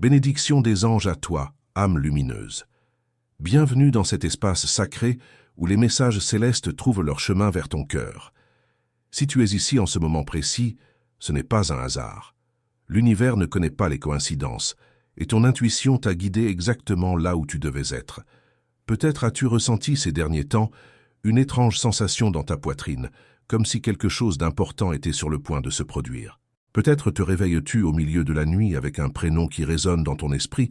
Bénédiction des anges à toi, âme lumineuse. Bienvenue dans cet espace sacré où les messages célestes trouvent leur chemin vers ton cœur. Si tu es ici en ce moment précis, ce n'est pas un hasard. L'univers ne connaît pas les coïncidences, et ton intuition t'a guidé exactement là où tu devais être. Peut-être as-tu ressenti ces derniers temps une étrange sensation dans ta poitrine, comme si quelque chose d'important était sur le point de se produire. Peut-être te réveilles-tu au milieu de la nuit avec un prénom qui résonne dans ton esprit,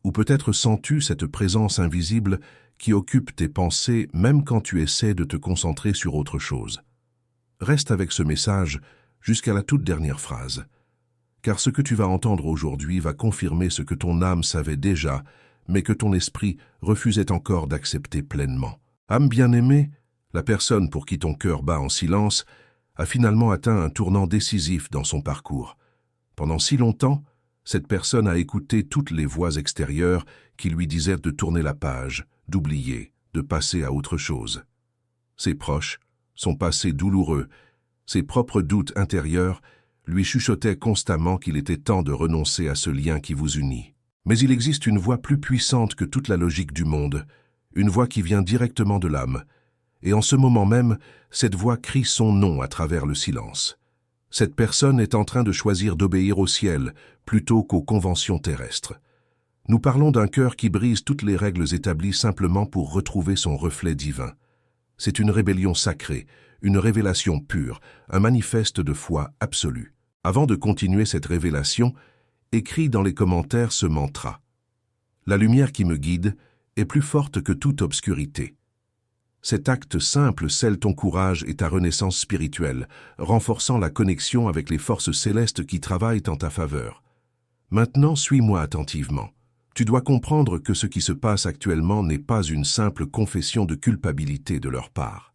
ou peut-être sens-tu cette présence invisible qui occupe tes pensées même quand tu essaies de te concentrer sur autre chose. Reste avec ce message jusqu'à la toute dernière phrase, car ce que tu vas entendre aujourd'hui va confirmer ce que ton âme savait déjà, mais que ton esprit refusait encore d'accepter pleinement. Âme bien-aimée, la personne pour qui ton cœur bat en silence a finalement atteint un tournant décisif dans son parcours. Pendant si longtemps, cette personne a écouté toutes les voix extérieures qui lui disaient de tourner la page, d'oublier, de passer à autre chose. Ses proches, son passé douloureux, ses propres doutes intérieurs lui chuchotaient constamment qu'il était temps de renoncer à ce lien qui vous unit. Mais il existe une voix plus puissante que toute la logique du monde, une voix qui vient directement de l'âme. Et en ce moment même, cette voix crie son nom à travers le silence. Cette personne est en train de choisir d'obéir au ciel plutôt qu'aux conventions terrestres. Nous parlons d'un cœur qui brise toutes les règles établies simplement pour retrouver son reflet divin. C'est une rébellion sacrée, une révélation pure, un manifeste de foi absolue. Avant de continuer cette révélation, écris dans les commentaires ce mantra. La lumière qui me guide est plus forte que toute obscurité. Cet acte simple scelle ton courage et ta renaissance spirituelle, renforçant la connexion avec les forces célestes qui travaillent en ta faveur. Maintenant, suis-moi attentivement. Tu dois comprendre que ce qui se passe actuellement n'est pas une simple confession de culpabilité de leur part.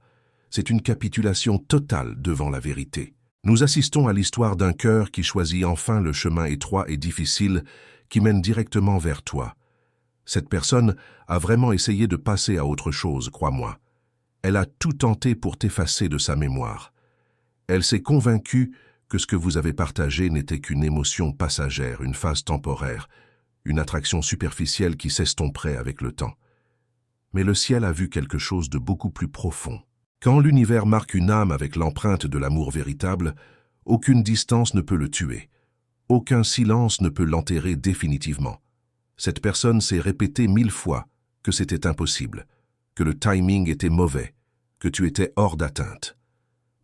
C'est une capitulation totale devant la vérité. Nous assistons à l'histoire d'un cœur qui choisit enfin le chemin étroit et difficile qui mène directement vers toi. Cette personne a vraiment essayé de passer à autre chose, crois-moi. Elle a tout tenté pour t'effacer de sa mémoire. Elle s'est convaincue que ce que vous avez partagé n'était qu'une émotion passagère, une phase temporaire, une attraction superficielle qui s'estomperait avec le temps. Mais le ciel a vu quelque chose de beaucoup plus profond. Quand l'univers marque une âme avec l'empreinte de l'amour véritable, aucune distance ne peut le tuer. Aucun silence ne peut l'enterrer définitivement. Cette personne s'est répété 1000 fois que c'était impossible, que le timing était mauvais, que tu étais hors d'atteinte.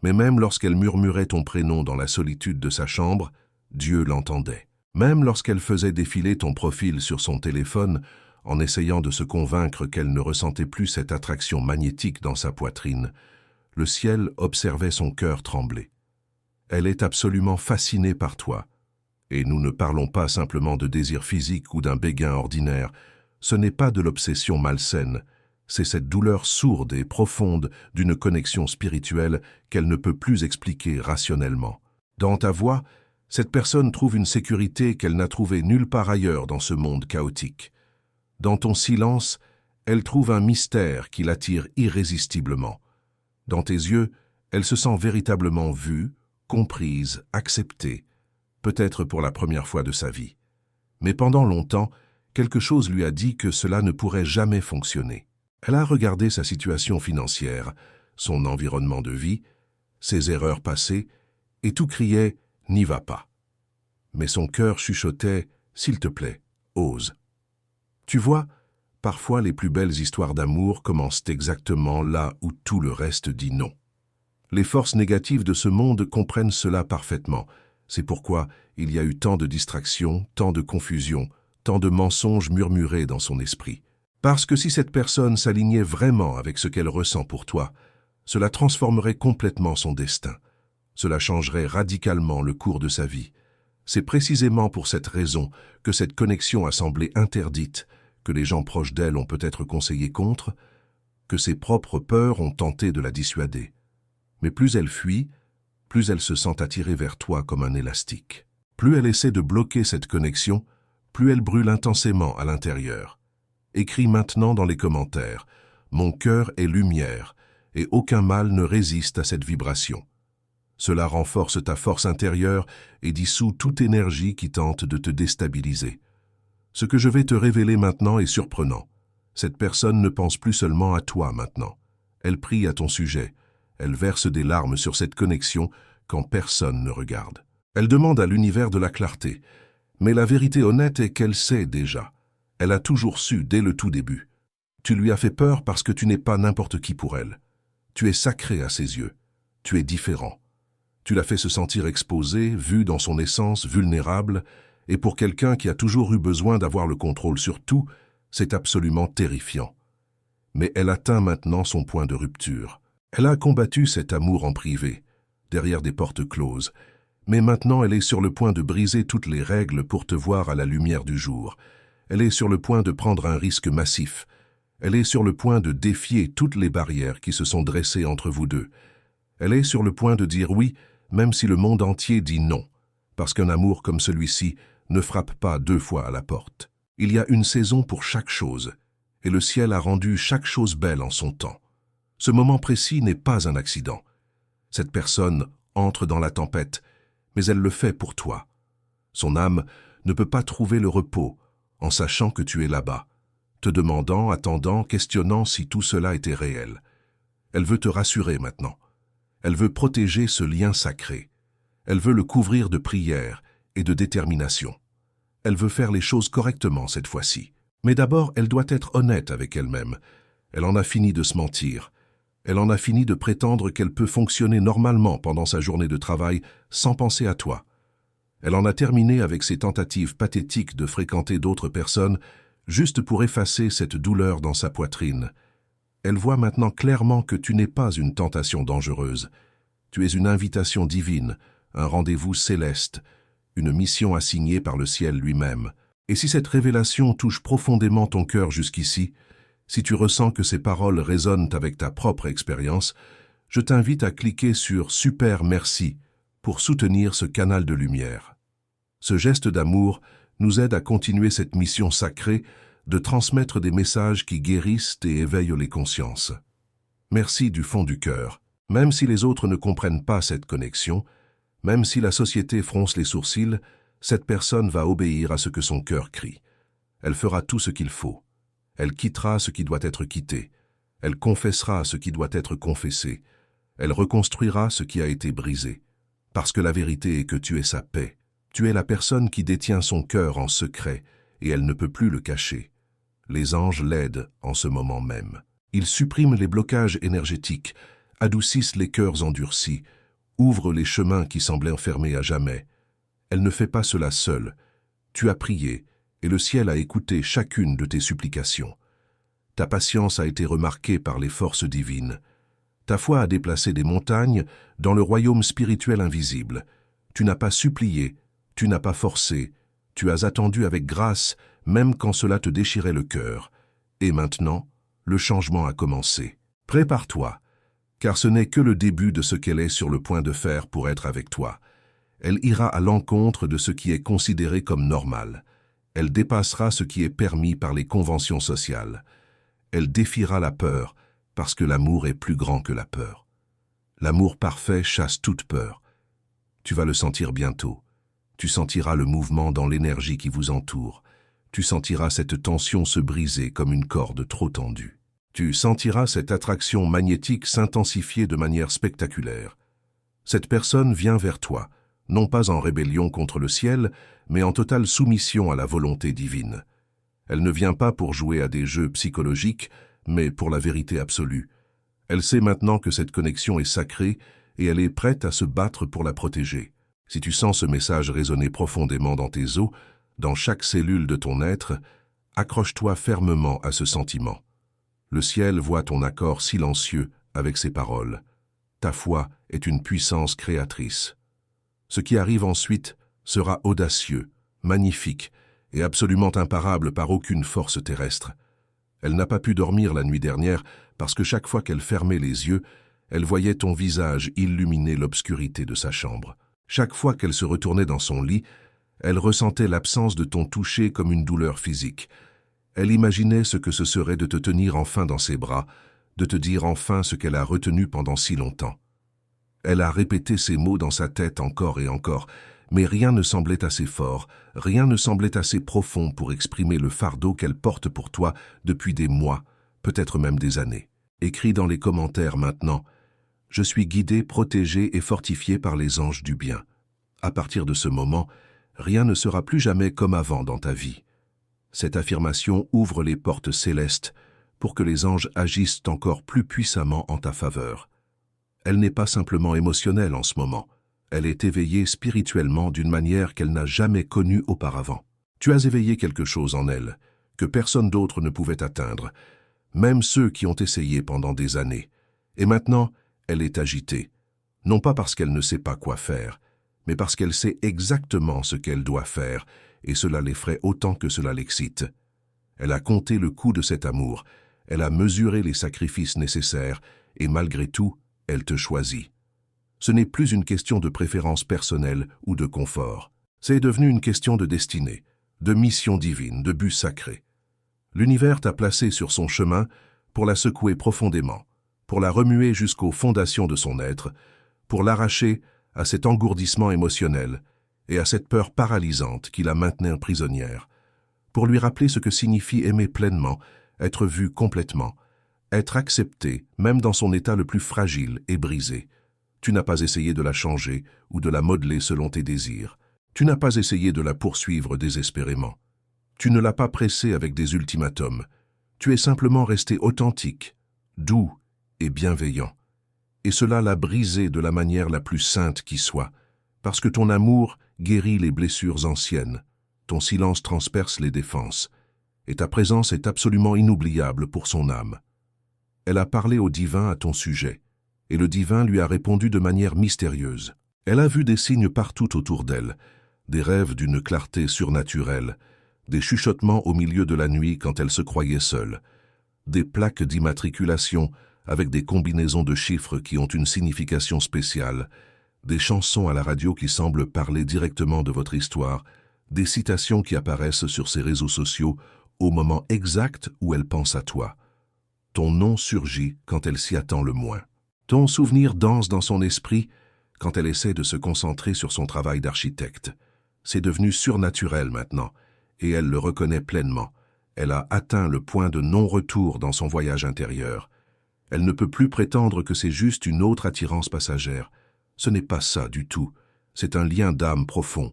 Mais même lorsqu'elle murmurait ton prénom dans la solitude de sa chambre, Dieu l'entendait. Même lorsqu'elle faisait défiler ton profil sur son téléphone, en essayant de se convaincre qu'elle ne ressentait plus cette attraction magnétique dans sa poitrine, le ciel observait son cœur trembler. Elle est absolument fascinée par toi. Et nous ne parlons pas simplement de désir physique ou d'un béguin ordinaire. Ce n'est pas de l'obsession malsaine. C'est cette douleur sourde et profonde d'une connexion spirituelle qu'elle ne peut plus expliquer rationnellement. Dans ta voix, cette personne trouve une sécurité qu'elle n'a trouvée nulle part ailleurs dans ce monde chaotique. Dans ton silence, elle trouve un mystère qui l'attire irrésistiblement. Dans tes yeux, elle se sent véritablement vue, comprise, acceptée, peut-être pour la première fois de sa vie. Mais pendant longtemps, quelque chose lui a dit que cela ne pourrait jamais fonctionner. Elle a regardé sa situation financière, son environnement de vie, ses erreurs passées, et tout criait « n'y va pas ». Mais son cœur chuchotait « s'il te plaît, ose ». Tu vois, parfois les plus belles histoires d'amour commencent exactement là où tout le reste dit non. Les forces négatives de ce monde comprennent cela parfaitement. C'est pourquoi il y a eu tant de distractions, tant de confusion, tant de mensonges murmurés dans son esprit. Parce que si cette personne s'alignait vraiment avec ce qu'elle ressent pour toi, cela transformerait complètement son destin. Cela changerait radicalement le cours de sa vie. C'est précisément pour cette raison que cette connexion a semblé interdite, que les gens proches d'elle ont peut-être conseillé contre, que ses propres peurs ont tenté de la dissuader. Mais plus elle fuit, plus elle se sent attirée vers toi comme un élastique. Plus elle essaie de bloquer cette connexion, plus elle brûle intensément à l'intérieur. Écris maintenant dans les commentaires « Mon cœur est lumière et aucun mal ne résiste à cette vibration ». Cela renforce ta force intérieure et dissout toute énergie qui tente de te déstabiliser. Ce que je vais te révéler maintenant est surprenant. Cette personne ne pense plus seulement à toi maintenant. Elle prie à ton sujet. Elle verse des larmes sur cette connexion quand personne ne regarde. Elle demande à l'univers de la clarté. Mais la vérité honnête est qu'elle sait déjà. Elle a toujours su dès le tout début. Tu lui as fait peur parce que tu n'es pas n'importe qui pour elle. Tu es sacré à ses yeux. Tu es différent. Tu l'as fait se sentir exposé, vu dans son essence, vulnérable, et pour quelqu'un qui a toujours eu besoin d'avoir le contrôle sur tout, c'est absolument terrifiant. Mais elle atteint maintenant son point de rupture. Elle a combattu cet amour en privé, derrière des portes closes, mais maintenant elle est sur le point de briser toutes les règles pour te voir à la lumière du jour. Elle est sur le point de prendre un risque massif. Elle est sur le point de défier toutes les barrières qui se sont dressées entre vous deux. Elle est sur le point de dire oui, même si le monde entier dit non, parce qu'un amour comme celui-ci ne frappe pas 2 fois à la porte. Il y a une saison pour chaque chose, et le ciel a rendu chaque chose belle en son temps. Ce moment précis n'est pas un accident. Cette personne entre dans la tempête, mais elle le fait pour toi. Son âme ne peut pas trouver le repos en sachant que tu es là-bas, te demandant, attendant, questionnant si tout cela était réel. Elle veut te rassurer maintenant. Elle veut protéger ce lien sacré. Elle veut le couvrir de prières et de détermination. Elle veut faire les choses correctement cette fois-ci. Mais d'abord, elle doit être honnête avec elle-même. Elle en a fini de se mentir. Elle en a fini de prétendre qu'elle peut fonctionner normalement pendant sa journée de travail sans penser à toi. Elle en a terminé avec ses tentatives pathétiques de fréquenter d'autres personnes juste pour effacer cette douleur dans sa poitrine. Elle voit maintenant clairement que tu n'es pas une tentation dangereuse. Tu es une invitation divine, un rendez-vous céleste, une mission assignée par le ciel lui-même. Et si cette révélation touche profondément ton cœur jusqu'ici, si tu ressens que ces paroles résonnent avec ta propre expérience, je t'invite à cliquer sur « Super merci » pour soutenir ce canal de lumière. Ce geste d'amour nous aide à continuer cette mission sacrée de transmettre des messages qui guérissent et éveillent les consciences. Merci du fond du cœur. Même si les autres ne comprennent pas cette connexion, même si la société fronce les sourcils, cette personne va obéir à ce que son cœur crie. Elle fera tout ce qu'il faut. Elle quittera ce qui doit être quitté. Elle confessera ce qui doit être confessé. Elle reconstruira ce qui a été brisé. Parce que la vérité est que tu es sa paix. Tu es la personne qui détient son cœur en secret et elle ne peut plus le cacher. Les anges l'aident en ce moment même. Ils suppriment les blocages énergétiques, adoucissent les cœurs endurcis, ouvrent les chemins qui semblaient enfermés à jamais. Elle ne fait pas cela seule. Tu as prié et le ciel a écouté chacune de tes supplications. Ta patience a été remarquée par les forces divines. Ta foi a déplacé des montagnes dans le royaume spirituel invisible. Tu n'as pas supplié, tu n'as pas forcé, tu as attendu avec grâce, même quand cela te déchirait le cœur. Et maintenant, le changement a commencé. Prépare-toi, car ce n'est que le début de ce qu'elle est sur le point de faire pour être avec toi. Elle ira à l'encontre de ce qui est considéré comme normal. Elle dépassera ce qui est permis par les conventions sociales. Elle défiera la peur, parce que l'amour est plus grand que la peur. L'amour parfait chasse toute peur. Tu vas le sentir bientôt. Tu sentiras le mouvement dans l'énergie qui vous entoure. Tu sentiras cette tension se briser comme une corde trop tendue. Tu sentiras cette attraction magnétique s'intensifier de manière spectaculaire. Cette personne vient vers toi, non pas en rébellion contre le ciel, mais en totale soumission à la volonté divine. Elle ne vient pas pour jouer à des jeux psychologiques, mais pour la vérité absolue. Elle sait maintenant que cette connexion est sacrée et elle est prête à se battre pour la protéger. Si tu sens ce message résonner profondément dans tes os, dans chaque cellule de ton être, accroche-toi fermement à ce sentiment. Le ciel voit ton accord silencieux avec ces paroles. Ta foi est une puissance créatrice. Ce qui arrive ensuite sera audacieux, magnifique et absolument imparable par aucune force terrestre. Elle n'a pas pu dormir la nuit dernière parce que chaque fois qu'elle fermait les yeux, elle voyait ton visage illuminer l'obscurité de sa chambre. Chaque fois qu'elle se retournait dans son lit, elle ressentait l'absence de ton toucher comme une douleur physique. Elle imaginait ce que ce serait de te tenir enfin dans ses bras, de te dire enfin ce qu'elle a retenu pendant si longtemps. Elle a répété ces mots dans sa tête encore et encore, Mais rien ne semblait assez fort, rien ne semblait assez profond pour exprimer le fardeau qu'elle porte pour toi depuis des mois, peut-être même des années. Écris dans les commentaires maintenant. Je suis guidé, protégé et fortifié par les anges du bien. À partir de ce moment, rien ne sera plus jamais comme avant dans ta vie. Cette affirmation ouvre les portes célestes pour que les anges agissent encore plus puissamment en ta faveur. Elle n'est pas simplement émotionnelle en ce moment. Elle est éveillée spirituellement d'une manière qu'elle n'a jamais connue auparavant. Tu as éveillé quelque chose en elle que personne d'autre ne pouvait atteindre, même ceux qui ont essayé pendant des années. Et maintenant, elle est agitée, non pas parce qu'elle ne sait pas quoi faire, mais parce qu'elle sait exactement ce qu'elle doit faire, et cela l'effraie autant que cela l'excite. Elle a compté le coût de cet amour, elle a mesuré les sacrifices nécessaires, et malgré tout, elle te choisit. Ce n'est plus une question de préférence personnelle ou de confort. C'est devenu une question de destinée, de mission divine, de but sacré. L'univers t'a placé sur son chemin pour la secouer profondément, pour la remuer jusqu'aux fondations de son être, pour l'arracher à cet engourdissement émotionnel et à cette peur paralysante qui la maintenait prisonnière, pour lui rappeler ce que signifie aimer pleinement, être vu complètement, être accepté même dans son état le plus fragile et brisé. Tu n'as pas essayé de la changer ou de la modeler selon tes désirs. Tu n'as pas essayé de la poursuivre désespérément. Tu ne l'as pas pressée avec des ultimatums. Tu es simplement resté authentique, doux et bienveillant. Et cela l'a brisée de la manière la plus sainte qui soit, parce que ton amour guérit les blessures anciennes, ton silence transperce les défenses, et ta présence est absolument inoubliable pour son âme. Elle a parlé au divin à ton sujet, et le divin lui a répondu de manière mystérieuse. Elle a vu des signes partout autour d'elle, des rêves d'une clarté surnaturelle, des chuchotements au milieu de la nuit quand elle se croyait seule, des plaques d'immatriculation avec des combinaisons de chiffres qui ont une signification spéciale, des chansons à la radio qui semblent parler directement de votre histoire, des citations qui apparaissent sur ses réseaux sociaux au moment exact où elle pense à toi. Ton nom surgit quand elle s'y attend le moins. Ton souvenir danse dans son esprit quand elle essaie de se concentrer sur son travail d'architecte. C'est devenu surnaturel maintenant, et elle le reconnaît pleinement. Elle a atteint le point de non-retour dans son voyage intérieur. Elle ne peut plus prétendre que c'est juste une autre attirance passagère. Ce n'est pas ça du tout. C'est un lien d'âme profond.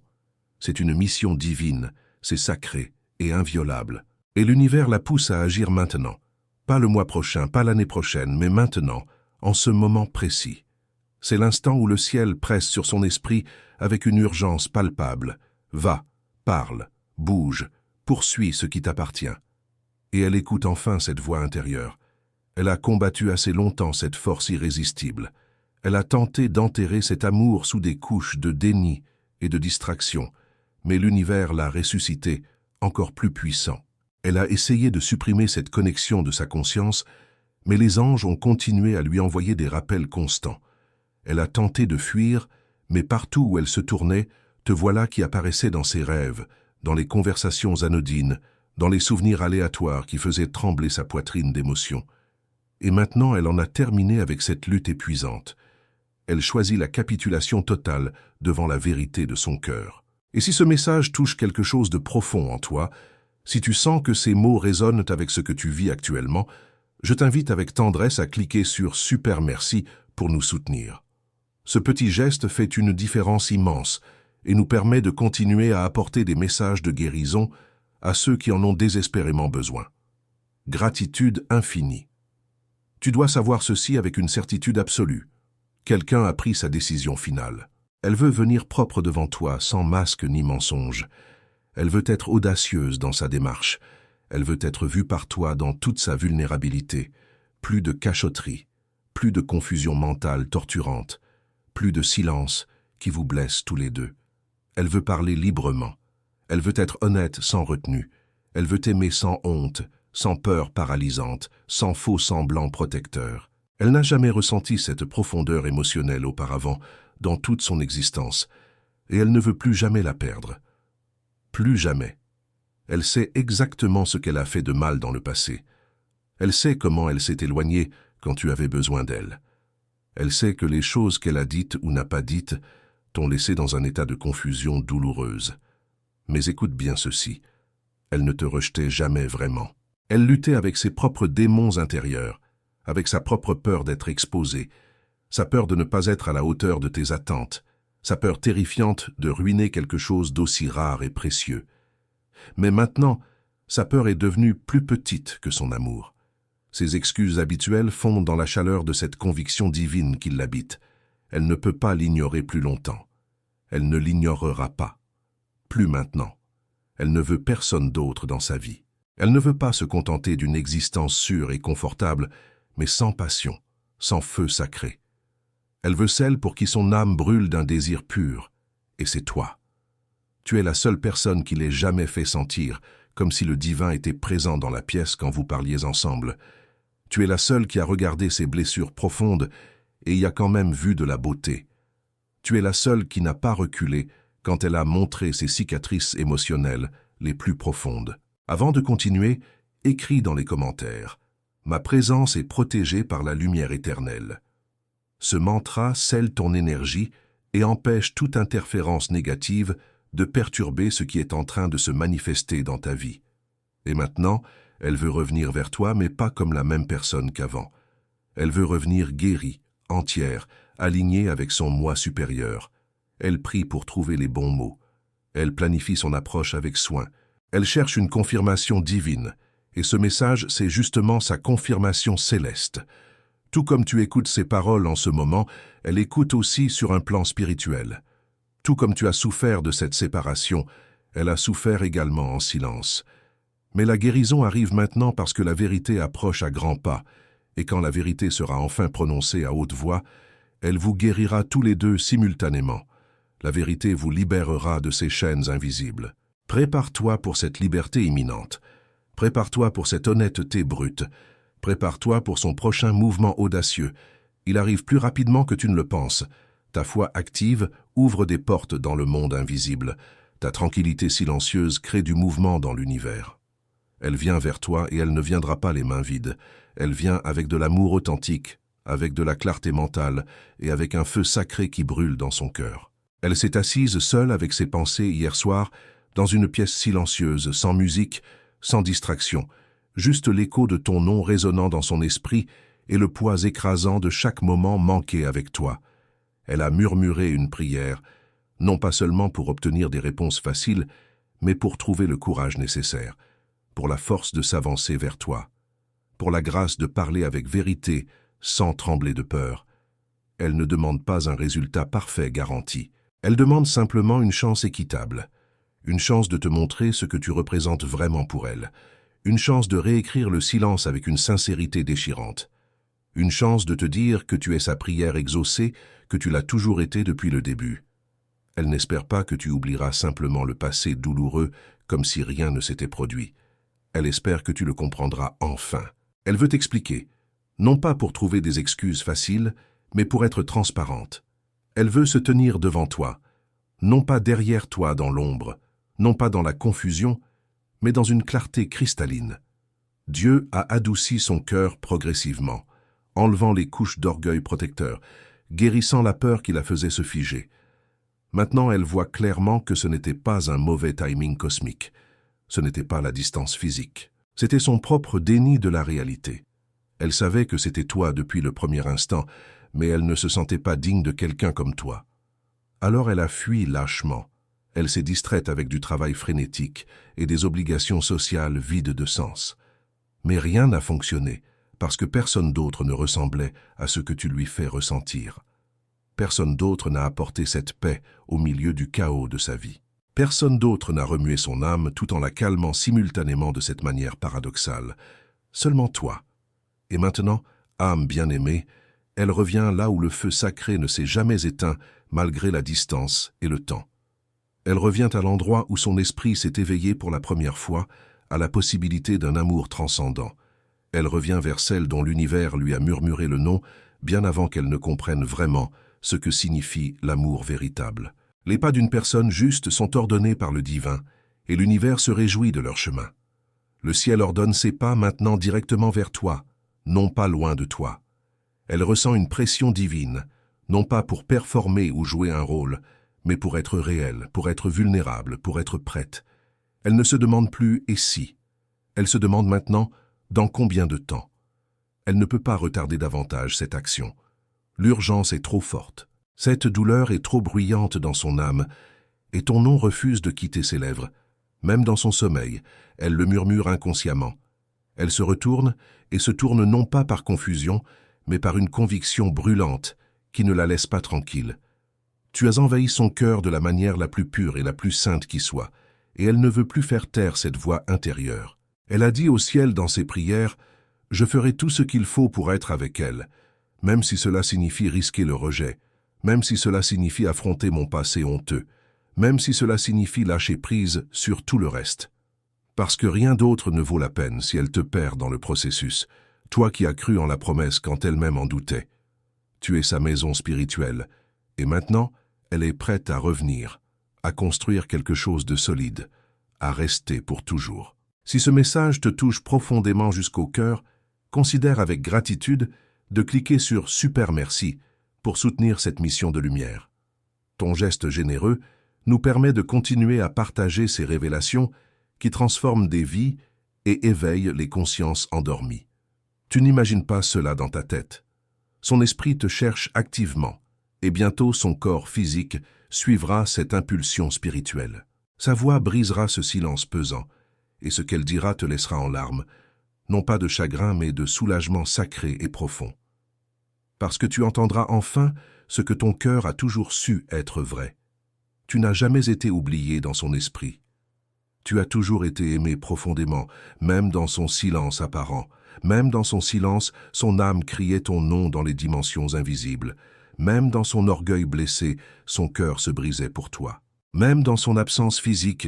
C'est une mission divine, c'est sacré et inviolable. Et l'univers la pousse à agir maintenant. Pas le mois prochain, pas l'année prochaine, mais maintenant, en ce moment précis. C'est l'instant où le ciel presse sur son esprit avec une urgence palpable. Va, parle, bouge, poursuis ce qui t'appartient. Et elle écoute enfin cette voix intérieure. Elle a combattu assez longtemps cette force irrésistible. Elle a tenté d'enterrer cet amour sous des couches de déni et de distraction, mais l'univers l'a ressuscité, encore plus puissant. Elle a essayé de supprimer cette connexion de sa conscience, mais les anges ont continué à lui envoyer des rappels constants. Elle a tenté de fuir, mais partout où elle se tournait, te voilà qui apparaissait dans ses rêves, dans les conversations anodines, dans les souvenirs aléatoires qui faisaient trembler sa poitrine d'émotion. Et maintenant, elle en a terminé avec cette lutte épuisante. Elle choisit la capitulation totale devant la vérité de son cœur. Et si ce message touche quelque chose de profond en toi, si tu sens que ces mots résonnent avec ce que tu vis actuellement, je t'invite avec tendresse à cliquer sur « Super merci » pour nous soutenir. Ce petit geste fait une différence immense et nous permet de continuer à apporter des messages de guérison à ceux qui en ont désespérément besoin. Gratitude infinie. Tu dois savoir ceci avec une certitude absolue. Quelqu'un a pris sa décision finale. Elle veut venir propre devant toi, sans masque ni mensonge. Elle veut être audacieuse dans sa démarche. Elle veut être vue par toi dans toute sa vulnérabilité. Plus de cachotterie, plus de confusion mentale torturante, plus de silence qui vous blesse tous les deux. Elle veut parler librement. Elle veut être honnête sans retenue. Elle veut aimer sans honte, sans peur paralysante, sans faux semblant protecteur. Elle n'a jamais ressenti cette profondeur émotionnelle auparavant dans toute son existence, et elle ne veut plus jamais la perdre. Plus jamais. Elle sait exactement ce qu'elle a fait de mal dans le passé. Elle sait comment elle s'est éloignée quand tu avais besoin d'elle. Elle sait que les choses qu'elle a dites ou n'a pas dites t'ont laissé dans un état de confusion douloureuse. Mais écoute bien ceci, elle ne te rejetait jamais vraiment. Elle luttait avec ses propres démons intérieurs, avec sa propre peur d'être exposée, sa peur de ne pas être à la hauteur de tes attentes, sa peur terrifiante de ruiner quelque chose d'aussi rare et précieux. Mais maintenant, sa peur est devenue plus petite que son amour. Ses excuses habituelles fondent dans la chaleur de cette conviction divine qui l'habite. Elle ne peut pas l'ignorer plus longtemps. Elle ne l'ignorera pas. Plus maintenant. Elle ne veut personne d'autre dans sa vie. Elle ne veut pas se contenter d'une existence sûre et confortable, mais sans passion, sans feu sacré. Elle veut celle pour qui son âme brûle d'un désir pur, et c'est toi. Tu es la seule personne qui l'ait jamais fait sentir, comme si le divin était présent dans la pièce quand vous parliez ensemble. Tu es la seule qui a regardé ses blessures profondes et y a quand même vu de la beauté. Tu es la seule qui n'a pas reculé quand elle a montré ses cicatrices émotionnelles les plus profondes. Avant de continuer, écris dans les commentaires « Ma présence est protégée par la lumière éternelle ». Ce mantra scelle ton énergie et empêche toute interférence négative de perturber ce qui est en train de se manifester dans ta vie. Et maintenant, elle veut revenir vers toi, mais pas comme la même personne qu'avant. Elle veut revenir guérie, entière, alignée avec son moi supérieur. Elle prie pour trouver les bons mots. Elle planifie son approche avec soin. Elle cherche une confirmation divine. Et ce message, c'est justement sa confirmation céleste. Tout comme tu écoutes ses paroles en ce moment, elle écoute aussi sur un plan spirituel. Tout comme tu as souffert de cette séparation, elle a souffert également en silence. Mais la guérison arrive maintenant parce que la vérité approche à grands pas, et quand la vérité sera enfin prononcée à haute voix, elle vous guérira tous les deux simultanément. La vérité vous libérera de ces chaînes invisibles. Prépare-toi pour cette liberté imminente. Prépare-toi pour cette honnêteté brute. Prépare-toi pour son prochain mouvement audacieux. Il arrive plus rapidement que tu ne le penses. Ta foi active ouvre des portes dans le monde invisible. Ta tranquillité silencieuse crée du mouvement dans l'univers. Elle vient vers toi et elle ne viendra pas les mains vides. Elle vient avec de l'amour authentique, avec de la clarté mentale et avec un feu sacré qui brûle dans son cœur. Elle s'est assise seule avec ses pensées hier soir dans une pièce silencieuse, sans musique, sans distraction, juste l'écho de ton nom résonnant dans son esprit et le poids écrasant de chaque moment manqué avec toi. Elle a murmuré une prière, non pas seulement pour obtenir des réponses faciles, mais pour trouver le courage nécessaire, pour la force de s'avancer vers toi, pour la grâce de parler avec vérité sans trembler de peur. Elle ne demande pas un résultat parfait garanti. Elle demande simplement une chance équitable, une chance de te montrer ce que tu représentes vraiment pour elle, une chance de réécrire le silence avec une sincérité déchirante, une chance de te dire que tu es sa prière exaucée, que tu l'as toujours été depuis le début. Elle n'espère pas que tu oublieras simplement le passé douloureux comme si rien ne s'était produit. Elle espère que tu le comprendras enfin. Elle veut t'expliquer, non pas pour trouver des excuses faciles, mais pour être transparente. Elle veut se tenir devant toi, non pas derrière toi dans l'ombre, non pas dans la confusion, mais dans une clarté cristalline. Dieu a adouci son cœur progressivement, enlevant les couches d'orgueil protecteur, guérissant la peur qui la faisait se figer. Maintenant, elle voit clairement que ce n'était pas un mauvais timing cosmique. Ce n'était pas la distance physique. C'était son propre déni de la réalité. Elle savait que c'était toi depuis le premier instant, mais elle ne se sentait pas digne de quelqu'un comme toi. Alors elle a fui lâchement. Elle s'est distraite avec du travail frénétique et des obligations sociales vides de sens. Mais rien n'a fonctionné, parce que personne d'autre ne ressemblait à ce que tu lui fais ressentir. Personne d'autre n'a apporté cette paix au milieu du chaos de sa vie. Personne d'autre n'a remué son âme tout en la calmant simultanément de cette manière paradoxale. Seulement toi. Et maintenant, âme bien-aimée, elle revient là où le feu sacré ne s'est jamais éteint malgré la distance et le temps. Elle revient à l'endroit où son esprit s'est éveillé pour la première fois à la possibilité d'un amour transcendant. Elle revient vers celle dont l'univers lui a murmuré le nom bien avant qu'elle ne comprenne vraiment ce que signifie l'amour véritable. Les pas d'une personne juste sont ordonnés par le divin, et l'univers se réjouit de leur chemin. Le ciel ordonne ses pas maintenant directement vers toi, non pas loin de toi. Elle ressent une pression divine, non pas pour performer ou jouer un rôle, mais pour être réelle, pour être vulnérable, pour être prête. Elle ne se demande plus « et si ?» Elle se demande maintenant « dans combien de temps ?» Elle ne peut pas retarder davantage cette action. L'urgence est trop forte. Cette douleur est trop bruyante dans son âme, et ton nom refuse de quitter ses lèvres. Même dans son sommeil, elle le murmure inconsciemment. Elle se retourne, et se tourne non pas par confusion, mais par une conviction brûlante qui ne la laisse pas tranquille. Tu as envahi son cœur de la manière la plus pure et la plus sainte qui soit, et elle ne veut plus faire taire cette voix intérieure. Elle a dit au ciel dans ses prières « Je ferai tout ce qu'il faut pour être avec elle, même si cela signifie risquer le rejet, même si cela signifie affronter mon passé honteux, même si cela signifie lâcher prise sur tout le reste. Parce que rien d'autre ne vaut la peine si elle te perd dans le processus, toi qui as cru en la promesse quand elle-même en doutait. Tu es sa maison spirituelle, et maintenant, elle est prête à revenir, à construire quelque chose de solide, à rester pour toujours. Si ce message te touche profondément jusqu'au cœur, considère avec gratitude de cliquer sur « Super merci » pour soutenir cette mission de lumière. Ton geste généreux nous permet de continuer à partager ces révélations qui transforment des vies et éveillent les consciences endormies. Tu n'imagines pas cela dans ta tête. Son esprit te cherche activement, et bientôt son corps physique suivra cette impulsion spirituelle. Sa voix brisera ce silence pesant, et ce qu'elle dira te laissera en larmes, non pas de chagrin mais de soulagement sacré et profond. Parce que tu entendras enfin ce que ton cœur a toujours su être vrai. Tu n'as jamais été oublié dans son esprit. Tu as toujours été aimé profondément, même dans son silence apparent. Même dans son silence, son âme criait ton nom dans les dimensions invisibles. Même dans son orgueil blessé, son cœur se brisait pour toi. Même dans son absence physique,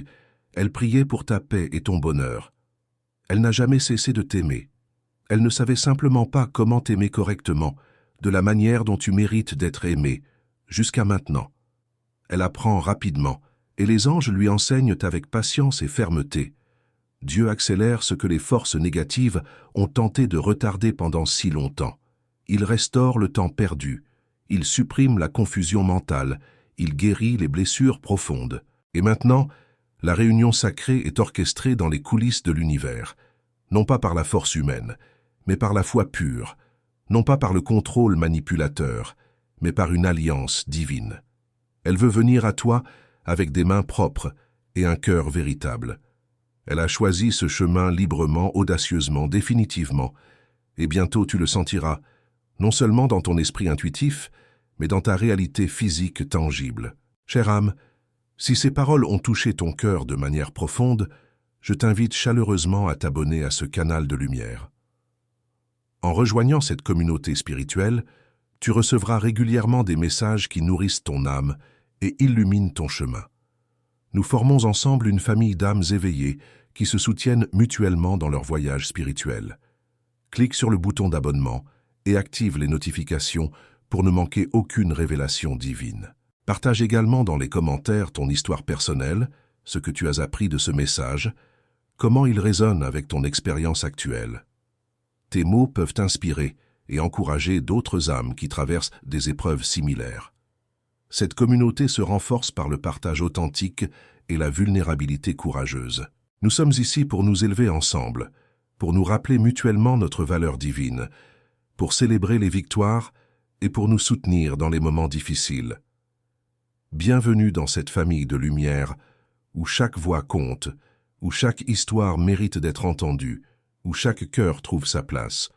elle priait pour ta paix et ton bonheur. Elle n'a jamais cessé de t'aimer. Elle ne savait simplement pas comment t'aimer correctement, de la manière dont tu mérites d'être aimé, jusqu'à maintenant. Elle apprend rapidement, et les anges lui enseignent avec patience et fermeté. Dieu accélère ce que les forces négatives ont tenté de retarder pendant si longtemps. Il restaure le temps perdu. Il supprime la confusion mentale. Il guérit les blessures profondes. Et maintenant, la réunion sacrée est orchestrée dans les coulisses de l'univers, non pas par la force humaine, mais par la foi pure, non pas par le contrôle manipulateur, mais par une alliance divine. Elle veut venir à toi avec des mains propres et un cœur véritable. Elle a choisi ce chemin librement, audacieusement, définitivement, et bientôt tu le sentiras, non seulement dans ton esprit intuitif, mais dans ta réalité physique tangible. Chère âme, si ces paroles ont touché ton cœur de manière profonde, je t'invite chaleureusement à t'abonner à ce canal de lumière. En rejoignant cette communauté spirituelle, tu recevras régulièrement des messages qui nourrissent ton âme et illuminent ton chemin. Nous formons ensemble une famille d'âmes éveillées qui se soutiennent mutuellement dans leur voyage spirituel. Clique sur le bouton d'abonnement et active les notifications pour ne manquer aucune révélation divine. Partage également dans les commentaires ton histoire personnelle, ce que tu as appris de ce message, comment il résonne avec ton expérience actuelle. Tes mots peuvent inspirer et encourager d'autres âmes qui traversent des épreuves similaires. Cette communauté se renforce par le partage authentique et la vulnérabilité courageuse. Nous sommes ici pour nous élever ensemble, pour nous rappeler mutuellement notre valeur divine, pour célébrer les victoires et pour nous soutenir dans les moments difficiles. Bienvenue dans cette famille de lumière où chaque voix compte, où chaque histoire mérite d'être entendue, où chaque cœur trouve sa place.